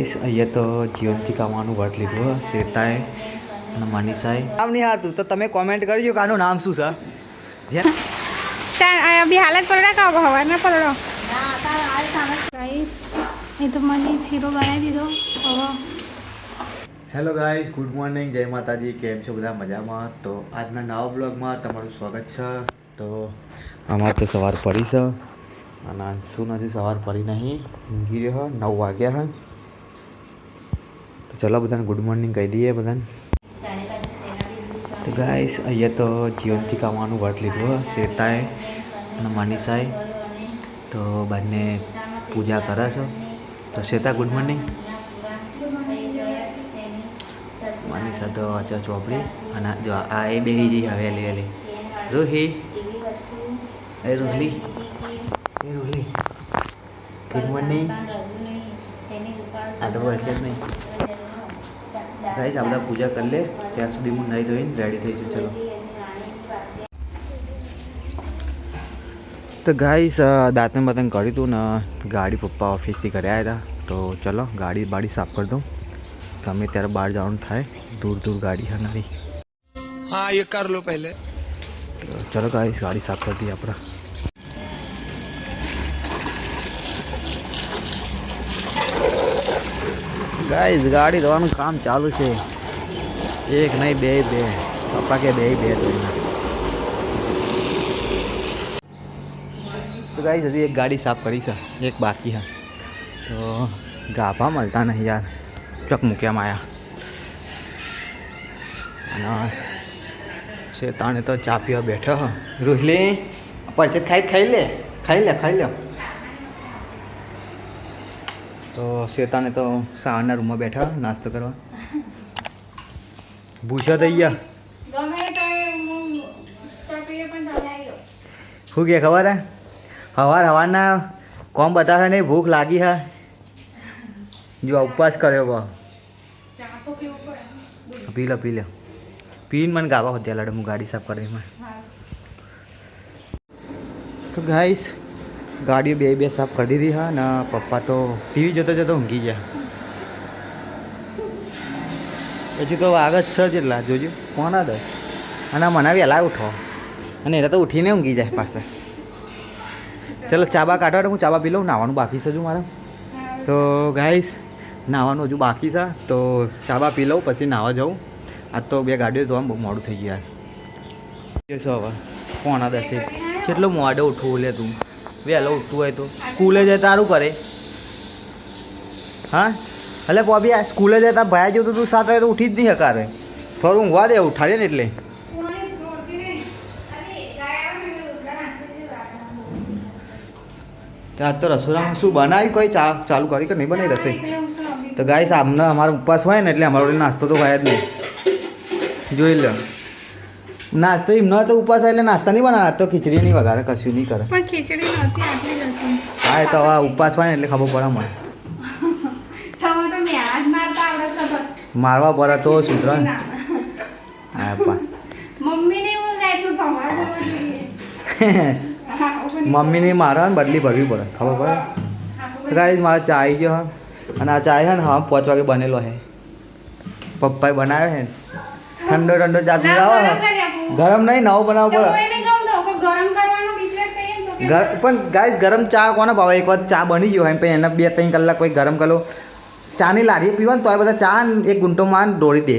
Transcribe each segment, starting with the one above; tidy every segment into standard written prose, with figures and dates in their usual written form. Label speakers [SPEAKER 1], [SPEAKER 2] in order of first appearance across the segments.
[SPEAKER 1] અહીંયા તો જીવનથી કમાવાનું વર્ત લીધું શ્વેતાએ અને મનીષાએ. નામ નહીં હારતું તો તમે કોમેન્ટ કરજો કે આનું નામ શું છે.
[SPEAKER 2] अभी हालत पलड़ा का होगा हवा ना पलड़ो गाइस ये तो मनी हीरो बनाई दीधो હવે
[SPEAKER 1] હેલો ગાઈસ, ગુડ મોર્નિંગ, જય માતાજી. કેમ છો બધા? મજામાં? તો આજના નવા બ્લોગમાં તમારું સ્વાગત છે. તો અમારે તો સવાર પડી છે અને શું નથી, સવાર પડી નહીં, ઊંઘી રહ્યો. 9 વાગ્યા હા. તો ચલો બધાને ગુડ મોર્નિંગ કહી દઈએ બધાને. તો ગાઈસ અહીંયા તો જીવનથી કમાવાનું વર્ત લીધું શ્વેતાએ અને મનીષાએ. તો બંને પૂજા કરે છે. તો શ્વેતા ગુડ મોર્નિંગ. મનીષા તો અચા ચોપડી અને જો આ એ બેહી જઈ હવે વહેલી રોહી એ રોહલી ગુડ મોર્નિંગ. આ તો વર્ષે જ નહીં ગાઈસ, આપણે પૂજા કરી લે ત્યાં સુધી હું નહીં ધોઈને રેડી થઈ છું. ચલો તો ગાઈસ દાંતન બાતન કર્યું હતું ને ગાડી પપ્પા ઓફિસથી ઘરે આવ્યા હતા. તો ચલો ગાડી બાડી સાફ કરી દઉં. ગમે ત્યારે બહાર જવાનું થાય, દૂર દૂર ગાડી છે નવી.
[SPEAKER 3] हाँ ये कर लो पहले.
[SPEAKER 1] ચલો ગાઈસ ગાડી સાફ કરી દઈએ આપણે. ગાઈસ ગાડી ધોવાનું કામ ચાલુ છે. એક નહીં બે પપ્પા કે બે ધોઈ નાખ. તો ગાઈસ હજી એક ગાડી સાફ કરી છે, એક બાકી છે. તો ગાભા મળતા નહીં યાર, ચક મૂક્યામાં આવ્યા. અને શેતાને તો ચા પીવા બેઠો. રોહલી પરસેત ખાઈ લે. તો શેતાને તો સાવરના રૂમમાં બેઠા નાસ્તો કરવા. ભૂસા થઈ ગયા. શું કે ખબર હે? હવારના કોમ બતાવે નહીં, ભૂખ લાગી હા. જો ઉપવાસ કર્યો બા. પી લો પીને મને ગાવા હોત્યા લાડે. હું ગાડી સાફ કરી. તો ગાઈસ ગાડીઓ બે સાફ કરી દીધી હા. ને પપ્પા તો ટીવી જોતો ઊંઘી ગયા. પછી તો આગળ 6 જેટલા જોજો, કોના 10 અને મને વહેલા ઉઠો અને એને તો ઉઠીને ઊંઘી જાય પાછા. ચલો ચાબા કાઢવા, હું ચાબા પી લઉં. નાવાનું બાકી છે હજુ મારે. તો ગાઈસ નાવાનું હજુ બાકી છે, તો ચાબા પી લઉં પછી નાવા જાઉં. આજ તો બે ગાડીઓ ધોવામાં બહુ મોડું થઈ ગયું યાર. હવે કોના 10 કેટલો મોડો ઉઠવું લે તું. વહેલો ઉઠવું હોય તો સ્કૂલે જાય તારું કરે. હા એટલે પોબી આ સ્કૂલે જતા ભાઈ જેવું તો તું 7 વાગે તો ઉઠી જ નહીં હકારે. થોડું ઊંઘવા દે, ઉઠાડે ને એટલે. આજ તો રસોડામાં શું બનાવ્યું? કોઈ ચાલુ કરી કે નહીં બનાવી રસોઈ? તો ગાઈસ આમને અમારો ઉપવાસ હોય ને એટલે અમારો નાસ્તો તો હોય જ નહીં. જોઈ લો નાસ્તો એમનો તો ઉપવાસ એટલે નાસ્તા નહીં બનાવે. તો ખીચડી નહીં વગાડે, કશું નહીં કરે.
[SPEAKER 2] પણ ખીચડી નહોતી આટલી જ હતી.
[SPEAKER 1] હા એ તો હવે ઉપવાસ હોય ને એટલે ખબર પડે મને. મારવા પડે તો સુધરે. હા મમ્મીની મારા ને બદલી ભરવી પડે, ખબર પડે. ગાઈસ મારા ચા આવી ગયો અને આ ચા છે ને 5 વાગે બનેલો છે. પપ્પાએ બનાવ્યો છે. ઠંડો ચા પીવાવો. ગરમ નહીં, નવો બનાવવો પડે. પણ ગાઈસ ગરમ ચા કોને ભાવે? એક વાર ચા બની ગયો હોય પછી એને 2-3 કલાક પછી ગરમ કરો. ચાની લારી પીવો ને તો બધા ચા એક ગુંટોમાં દોડી દે.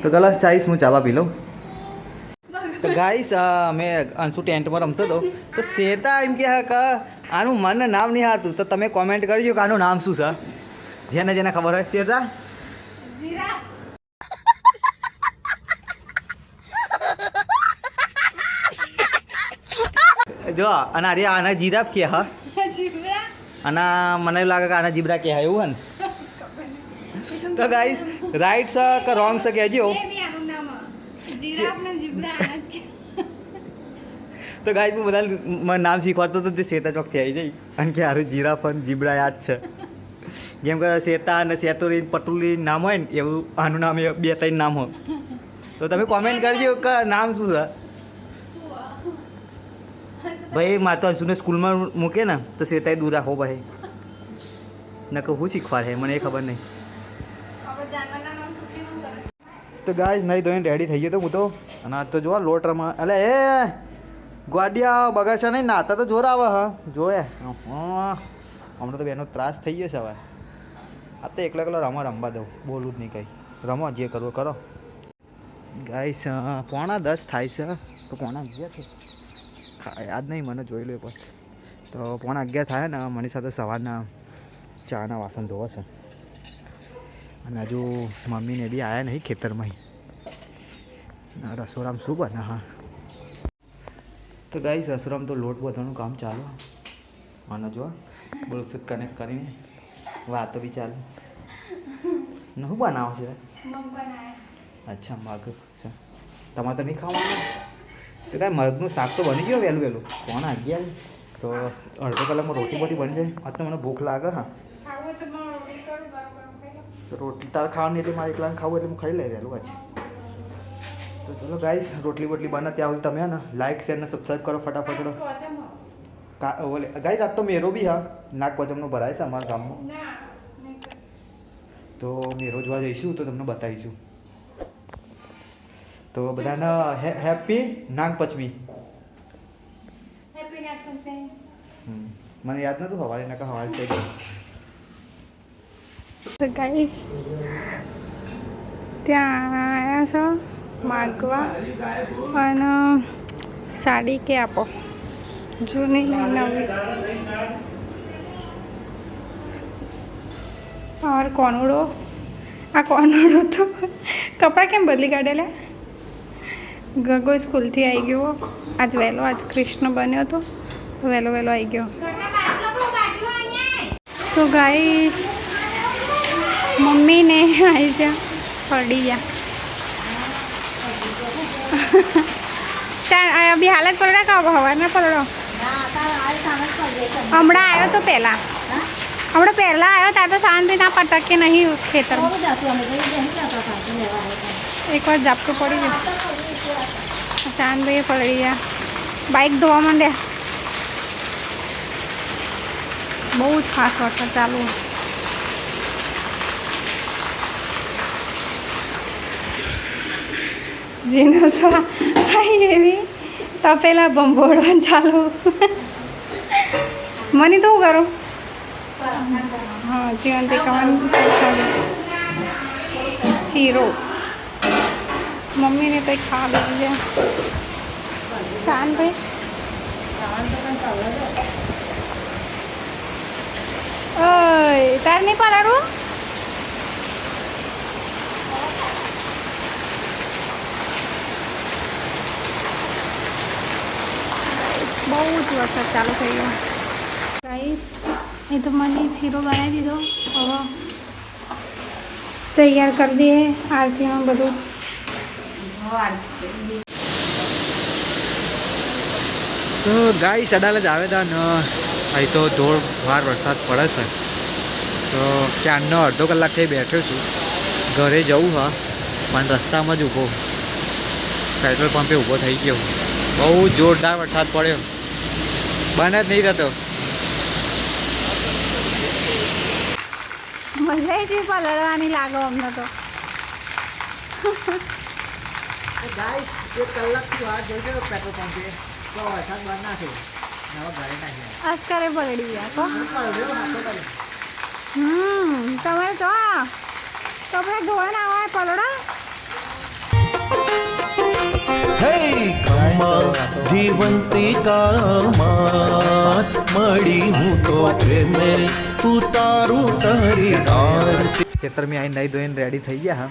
[SPEAKER 1] તો ગલાસ ચાઈસ હું ચાવા પી લઉં. તો ગાઈસ અમે અંશુ ટેન્ટમાં રમતો હતો. તો શ્વેતા એમ કે આનું મને નામ નહીં હારતું. તો તમે કોમેન્ટ કરજો કે આનું નામ શું છે. જેને ખબર હોય. શ્વેતા જો અને અરે આના જીરાફ કે હા, અને મને એવું લાગે કે આના જીબ્રા કે એવું હે ને. તો ગાઈસ રાઈટ છે કે રોંગ છે કહેજો. તો ગાઈસ હું બધા નામ શીખવાડતો તો તે શ્વેતા ચોકથી આવી જાય અને કે અરે જીરાફ અને જીબ્રા યાદ છે. જેમ કે શ્વેતા અને સેતુરી પટુલી નામ હોય ને એવું આનું નામ 2-3 નામ હોય. તો તમે કોમેન્ટ કરજો કે નામ શું છે. ભાઈ મારે તો અંશુને સ્કૂલમાં મૂકે ને તો શ્વેતાએ દૂર રાખવો ભાઈ. નકર હું શીખવાડે મને એ ખબર નહીં.
[SPEAKER 2] આપણે જાનવરના નામ છૂટી ન કરે.
[SPEAKER 1] તો ગાઈસ નહીં ધોઈને રેડી થઈ ગયો તો હું તો. અને આજ તો જોવા લોટ રમા એટલે એ ગોડિયા બગાડશે નહીં નાતા તો જોર આવે હા જોએ હમણાં તો બેનો ત્રાસ થઈ ગયો છે હવે. આ તો એકલો રમવા દઉં બોલું જ નહીં કંઈ રમો જે કરવો કરો. ગાઈસ 9:45 થાય છે તો 9:11 છે યાદ નહીં મને જોઈ લો પછી. તો 9:11 થાય ને મારી સાથે સવારના ચાના વાસણ ધોવા છે. અને હજુ મમ્મીને બી આવ્યા નહીં ખેતરમાં. રસોડામાં શું બને હા. તો ગાઈસ રસોડામાં તો લોટ બધવાનું કામ ચાલો. અને જો બ્લુટૂથ કનેક્ટ કરીને વાતો બી ચાલે. ને શું બનાવો છે?
[SPEAKER 2] મગ બનાવે.
[SPEAKER 1] અચ્છા મગ છે તમારે તો નહીં ખાવાનું. તો કાંઈ મગનું શાક તો બની ગયું વહેલું 9:11 તો અડધો કલાકમાં રોટી બોટી બની જાય. આજ તો મને ભૂખ લાગે હા.
[SPEAKER 2] ખાવું હોય તો હું રોટલી કરું ગરમ ગરમ ખાઈ લો.
[SPEAKER 1] તો રોટલી તારે ખાવાની એટલે મારે એકલાને ખાવું એટલે હું ખાઈ લે વહેલું પાછી. તો ચલો ગાઈસ રોટલી બોટલી બને ત્યાં સુધી તમે ને લાઈક શેર ને સબસ્ક્રાઈબ કરો ફટાફટ. ઓલે ગાઈસ આજ તો મેરો બી હા નાગપંચમનો ભરાય છે અમારા ગામમાં.
[SPEAKER 2] ના નહીં કર.
[SPEAKER 1] તો મેરો જોવા જઈશું તો તમને બતાવીશું. તો બધાને હેપી નાગપંચમી.
[SPEAKER 2] હેપી નાગપંચમી.
[SPEAKER 1] મને યાદ નહોતું હવારે નાકા હવારે થઈ ગયું.
[SPEAKER 2] તો ગાઈસ ત્યાં આવ્યા છો માગવા અને સાડી કે આપો જૂની નહીં નવી. और કોનુડો આ કોનુડો તો કપડાં કેમ બદલી કાઢેલા. ગગો સ્કૂલથી આવી ગયો આજ વહેલો. આજ કૃષ્ણ બન્યો હતો વહેલો આવી ગયો. તો ગાઈસ મમ્મીને આવી જા પડી જા ચાલ અભી હાલત પલડા કા હવા ના પલડો. હમણાં આવ્યો તો પહેલાં આવ્યો ત્યાં તો શાંતિ ના પટકે નહીં ખેતરમાં. એકવાર ઝાપટું પડી ગયું શાંતભાઈ પલળી ગયા. બાઇક ધોવા માંડ્યા. બહુ જ ફાસ્ટ વરસાદ ચાલુ. જેને તો આવી એવી તપેલા બંભોળવા ચાલુ. મને તો શું કરું હા જીવંતી કવાનું શીરો મમ્મીને કંઈક ખાવા દીધી છે. શાનભાઈ ઓય તાર નહીં પલાડવું. બહુ જ વરસાદ ચાલુ થઈ ગયો ગાઈસ. એ તો મને શીરો બનાવી દીધો. હવે તૈયાર કરી દઈએ આરતીમાં બધું.
[SPEAKER 1] તો ગાઈસ અડાલ જ આવે તા ને અહીં તો જોરદાર વરસાદ પડે છે. તો ક્યારનો અડધો કલાકથી બેઠો છું. ઘરે જવું હા પણ રસ્તામાં જ ઊભો પેટ્રોલ પંપે ઊભો થઈ ગયો. બહુ જોરદાર વરસાદ પડ્યો બંધ જ નહીં થતો.
[SPEAKER 2] મજા આવી પલળવાની લાગો અમને તો.
[SPEAKER 1] ગાઈસ 1 કલાકથી વાર જોઈ ગયો પેટ્રોલ પંપે તો વરસાદ બંધ ના થયો. હવે ઘરે નાખ્યા
[SPEAKER 2] અસ્કરે પલળી ગયા તો. તમે જો કપડા ધોવાના આવે પલળો.
[SPEAKER 4] જીવંતિકામાં મળી હું તો પ્રેમે ઉતારું તારી આરતી.
[SPEAKER 1] ખેતરમાં આવીને નહીં ધોઈને રેડી થઈ ગયા હા.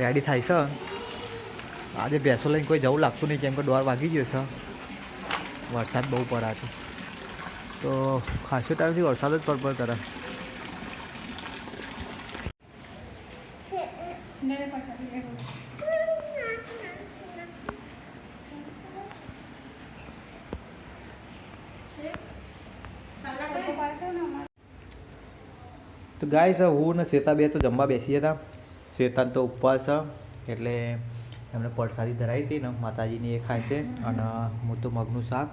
[SPEAKER 1] રેડી થાય છે. આજે ભેંસો લઈને કોઈ જવું લાગતું નહીં કેમ કે 12 વાગી ગયો છે. વરસાદ બહુ પડે છે તો ખાસો ટાઈમથી વરસાદ જ પડ કરે. તો ગાઈસ હું ને શ્વેતા બે તો જમવા બેસી હતા. શ્વેતા તો ઉપવાસ એટલે એમને પરસાદી ધરાવી હતી ને માતાજીની એ ખાય છે. અને હું તો મગનું શાક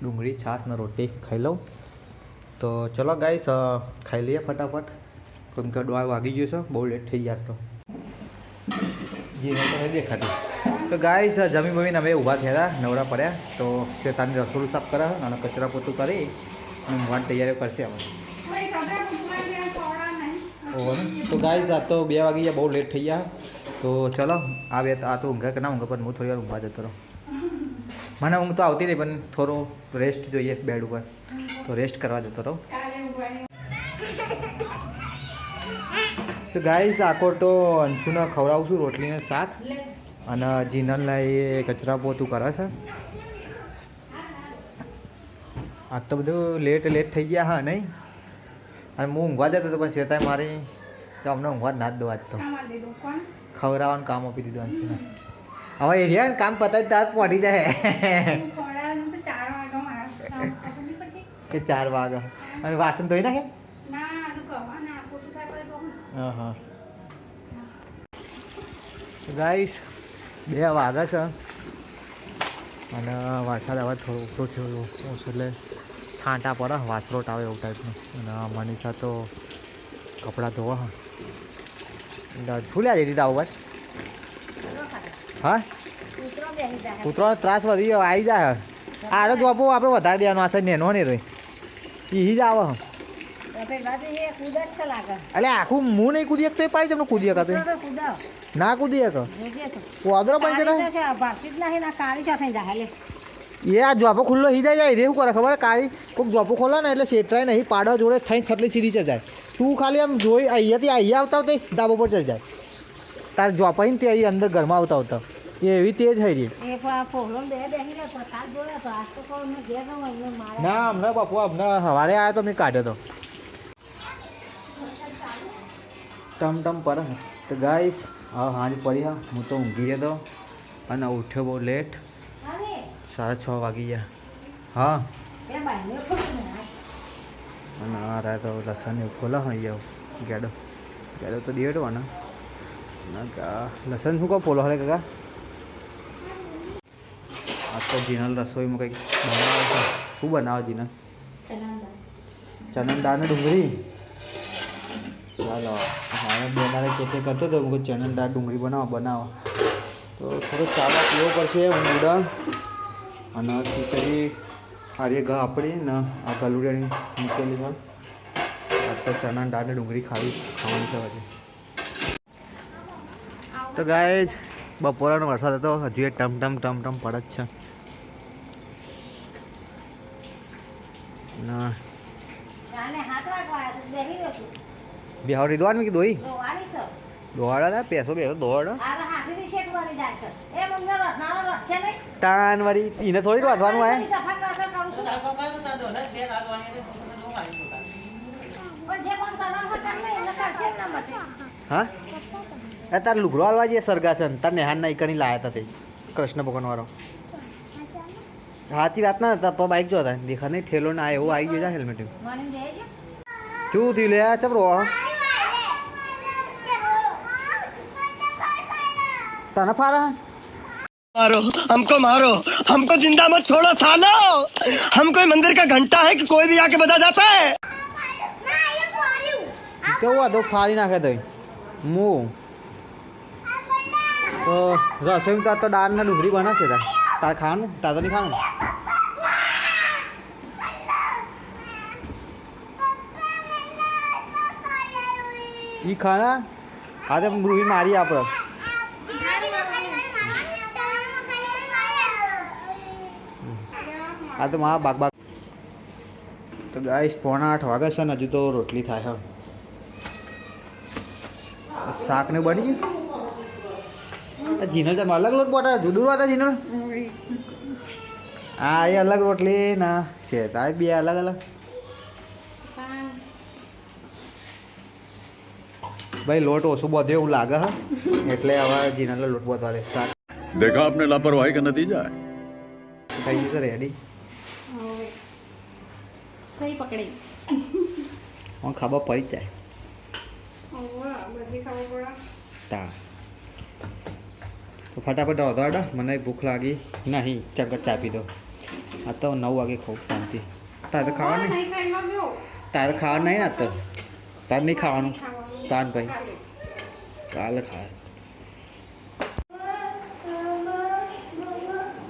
[SPEAKER 1] ડુંગળી છાશ ને રોટી ખાઈ લઉં. તો ચલો ગાઈસ ખાઈ લઈએ ફટાફટ કેમ કે 12 વાગી ગયો છે બહુ લેટ થઈ ગયા તો જે નથી દેખાતું. તો ગાઈસ જમી બમીને અમે ઊભા થયા હતા નવરા પડ્યા તો શેતાની રસોડું સાફ કરે અને કચરા પોતું કરી અને ઊંઘવાની તૈયારીઓ કરશે અમે. તો ગાઈસ આ તો 2 વાગી ગયા બહુ લેટ થઈ ગયા. તો ચલો આ તો ઊંઘા કે ના ઊંઘા પણ હું થોડી વાર ઊંઘવા જતો રહું. મને ઊંઘ તો આવતી નહીં પણ થોડો રેસ્ટ જોઈએ બેડ ઉપર તો રેસ્ટ કરવા જતો રહું. તો ગાઈસ આખો તો અંશુને ખવડાવું છું રોટલીને શાક અને જીનલને એ કચરા પોતું કરે છે. આ તો બધું લેટ થઈ ગયા હા નહીં અને હું ઊંઘવા જતો હતો પણ શેતાએ મારી તો અમને ઊંઘવા જ ના જ દો આજ તો ખવડાવવાનું કામ આપી દીધું અંશુને. હવે એરિયા કામ પતાવી તાર પહોંચી જાય કે 4 વાગે અને વાસણ ધોઈ નાખે. હા ગાઈસ 2 વાગ્યા છે અને વરસાદ હવે થોડો ઓછો થયો ઓછો એટલે છાંટા પડે વાસરોટ આવે એવું ટાઈપનું. અને મનીષા તો કપડાં ધોવા ફૂલ્યા જઈ દીધા ઉપર. હા કૂતરોનો ત્રાસ વધી ગયો આવી જાય આડો તો આપો આપણે વધારે દેવાનો આ સાઈડ નેનો નહીં રહી એ જ આવે. એટલે આખું હું નહીં કૂદી શકતો એ પાઈ તમને કૂદી શકાતો ના કૂદી શકો વાદરો પડી જતો એ આ જોપો ખુલ્લો હી જાય એવું કરે ખબર કાળી કોઈક જોપો ખોલો ને એટલે છેતરાય નહીં પાડો જોડે થઈને છટલી સીધી જાય તું ખાલી આમ જોઈ અહીંયાથી અહીંયા આવતા આવતા ધાબો પર ચડી જાય તાર જોપાઈને તે અહીં અંદર ઘરમાં આવતા આવતા એવી તેજ થઈ રહી. ના હમણાં બાપુ હમણાં સવારે આવ્યો તો મેં કાઢ્યો તો ટમ પર. તો ગાઈસ હા હાંજ પડી હા હું તો ઊંઘી ગયો હતો અને ઉઠ્યો બહુ લેટ 6:30 વાગી ગયા. હા અને આ રહ્યા તો લસણ એવું ખોલા અહીંયા ગેડો તો દેડવાનો લસણ શું કહો ફોલો હરે કાકા. આ તો જીનલ રસોઈમાં કંઈક બનાવે છે. શું બનાવે જીનલ? ચણા દાળ ને ડુંગળી. ચાલો મારે બેનારે કે કરતો હતો હું ચણા દાળ ડુંગળી બનાવો તો થોડો ચાવા પીવો પડશે ઊંડા અને ખીચડી હારી ઘા આપણી ને આ ગલુડિયાની મૂકેલી છે. આ તો ચણા દાળ ને ડુંગળી ખાવાની છે પછી. તો ગાઈસ બપોરનો વરસાદ હતો હજુ એ ટમ પડે જ છે. બિહારી દોવાની કે દોઈ દોવાડા હતા પેસો દોવાડા તાન વાળી એને થોડી વાંધવાનું આવે. હા તાર લુગડો હાલવા જઈએ સરગાસન તાર નેહાન ના એકણી લાયા હતા તે કૃષ્ણ ભગવાન વાળો. હાથી વાત ના હતા બાઈક જો હતા દેખા નહીં ઠેલો ના એવું આવી ગયો છે હેલ્મેટ શું થયું લે ચપરો તને ફારા
[SPEAKER 3] मारो हमको जिंदा मत छोड़ो सालो हम कोई मंदिर का घंटा है कि कोई भी आके बजा जाता है.
[SPEAKER 1] કેવું આ તો ફાડી નાખે તો હું તો રસોઈ તો દાળ ને ડુંગળી બનાવશે તાર ખાવાનું તાર તો નહીં ખાવાનું. ઈ ખાના આ તો રૂહી મારી આપણે આ તો મારા બાગ તો ગાઈસ 7:45 વાગે છે ને હજુ તો રોટલી થાય હા. શાક ને બની ગયું જીનલ તમે અલગ લોટ પોટા જુદું હતા જીનલ હા એ અલગ રોટલી ના છે તારે બે અલગ ભાઈ લોટ ઓછું બધું એવું લાગે હા એટલે હવે જીનલ લોટ બધવા દે શાક
[SPEAKER 5] देखा आपने लापरवाही का नतीजा है.
[SPEAKER 1] થઈ ગયું છે રેડી
[SPEAKER 2] સહી પકડી
[SPEAKER 1] ખબર પડી જાય
[SPEAKER 2] બધી ખબર પડે
[SPEAKER 1] તા તો ફટાફટ વધવાડા મને ભૂખ લાગી નહીં ચગત ચાપી દો આ તો 9 વાગે ખાઉં શાંતિ તારે તો ખાવાનું નહીં.
[SPEAKER 2] નહીં ખાઈ લો જો
[SPEAKER 1] તારે ખાવાનું નહીં ને આજ તો તારે નહીં ખાવાનું
[SPEAKER 2] ખાવાનું
[SPEAKER 1] તાન ભાઈ
[SPEAKER 2] કાલે.
[SPEAKER 1] કાલે ખાય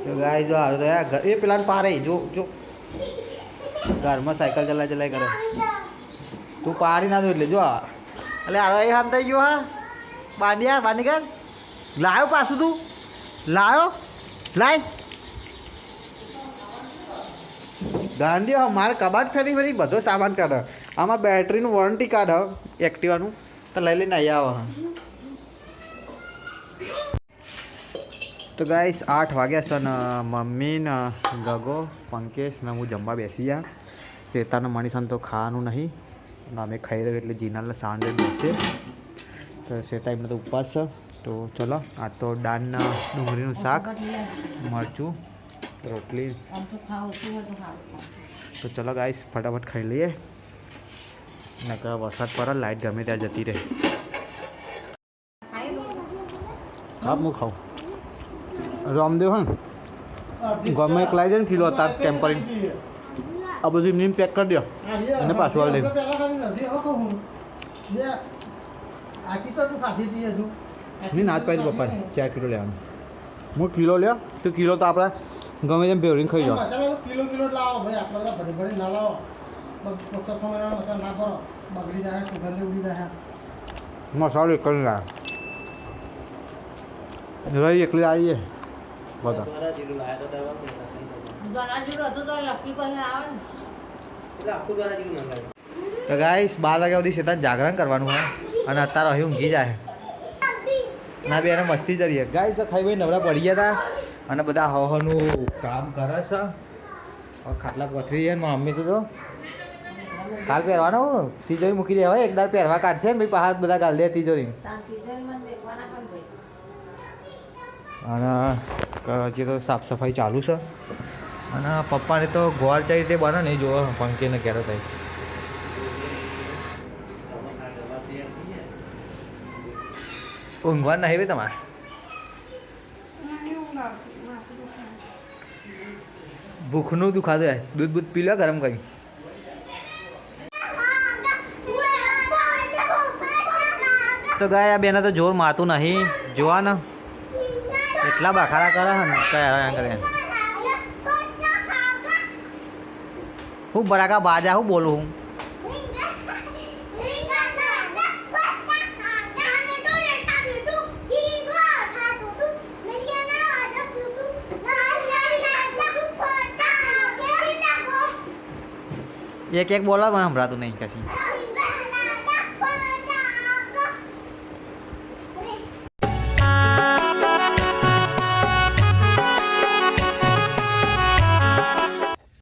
[SPEAKER 1] તો ગાય જો હારું તો યાર એ પેલા પારે જો જો ઘરમાં સાયકલ ચલાય કરે તું પાડી ના દો એટલે જો એટલે હારો એ હામ થઈ ગયો હા બાંધી કર લાયો પાછું તું લાયો લાય ગાંધી મારે કબાટ ફેરી ફરી બધો સામાન કાઢે આમાં બેટરીનું વોરંટી કાઢે એક્ટિવાનું તો લઈ લઈને આવી આવો તો ગાઈસ 8 વાગ્યા છે ને મમ્મી ને ગગો પંકેશ ને હું જમવા બેસી ગયા શેતાને મણીસાને તો ખાવાનું નહીં ને અમે ખાઈ રહ્યો એટલે જીનાલને સાંજે બેસે તો શેતા એમને તો ઉપવાસ છે તો ચલો આ તો દાળના ડુંગળીનું શાક મરચું રોટલી તો ચલો ગાઈસ ફટાફટ ખાઈ લઈએ નકર વરસાદ પડે લાઈટ ગમે ત્યાં જતી રહે હા હું ખાઉં રામદેવ હે ગમે એક લાવી દે ને કિલો હતા ટેમ્પરિંગ આ બધું એમને પેક કરી દો અને પાછું આવી દે નહીં ના જ પાડી પપ્પાને 4 કિલો લેવાનું હું કિલો લ્યો તો કિલો તો આપણે ગમે તેમ ભેવરીને ખાઈ જાઓ
[SPEAKER 6] કિલો લાવો ભાઈ આટલા બધા ભરી ના લાવો ઓછો સમય ના કરો બગડી જાય સુગંધ ઉડી જાય
[SPEAKER 1] મસાલો એક કરી લાવ રહી એકલી આવીએ બધા તો ગાઈસ 12 વાગ્યા સુધી શેતાન જાગરણ કરવાનું હોય અને અત્યારે અહીં ઊંઘી જાય ના બે એને મસ્તી કરીએ ગાઈસ ખાઈ ભાઈ નવરા પડી ગયા હતા અને બધા હવાનું કામ કરે છે હવે ખાટલા પથરી છે ને મમ્મી તો જો કાલ પહેરવાનો તિજોરી મૂકી દે હવે એકદાર પહેરવા કાઢશે ને ભાઈ પાછા બધા ગાલ દે તિજોરી અને હજી તો સાફ સફાઈ ચાલુ છે અને પપ્પાને તો ગોળ ચઈ રીતે બને નહીં જોવો પંકીને ઘેરો થાય ઊંઘવા નહીં ભાઈ તમારે ભૂખનું દુખાતું યાર દૂધ બૂધ પી લો ગરમ કરી તો ગાય આ બેને તો જોર માતું નહીં જોવા ને એટલા બખાડા કરે ને કયા કરે હું બડાકા બાજા હું બોલું હું એક બોલો મને સંભળાતું નહીં કશી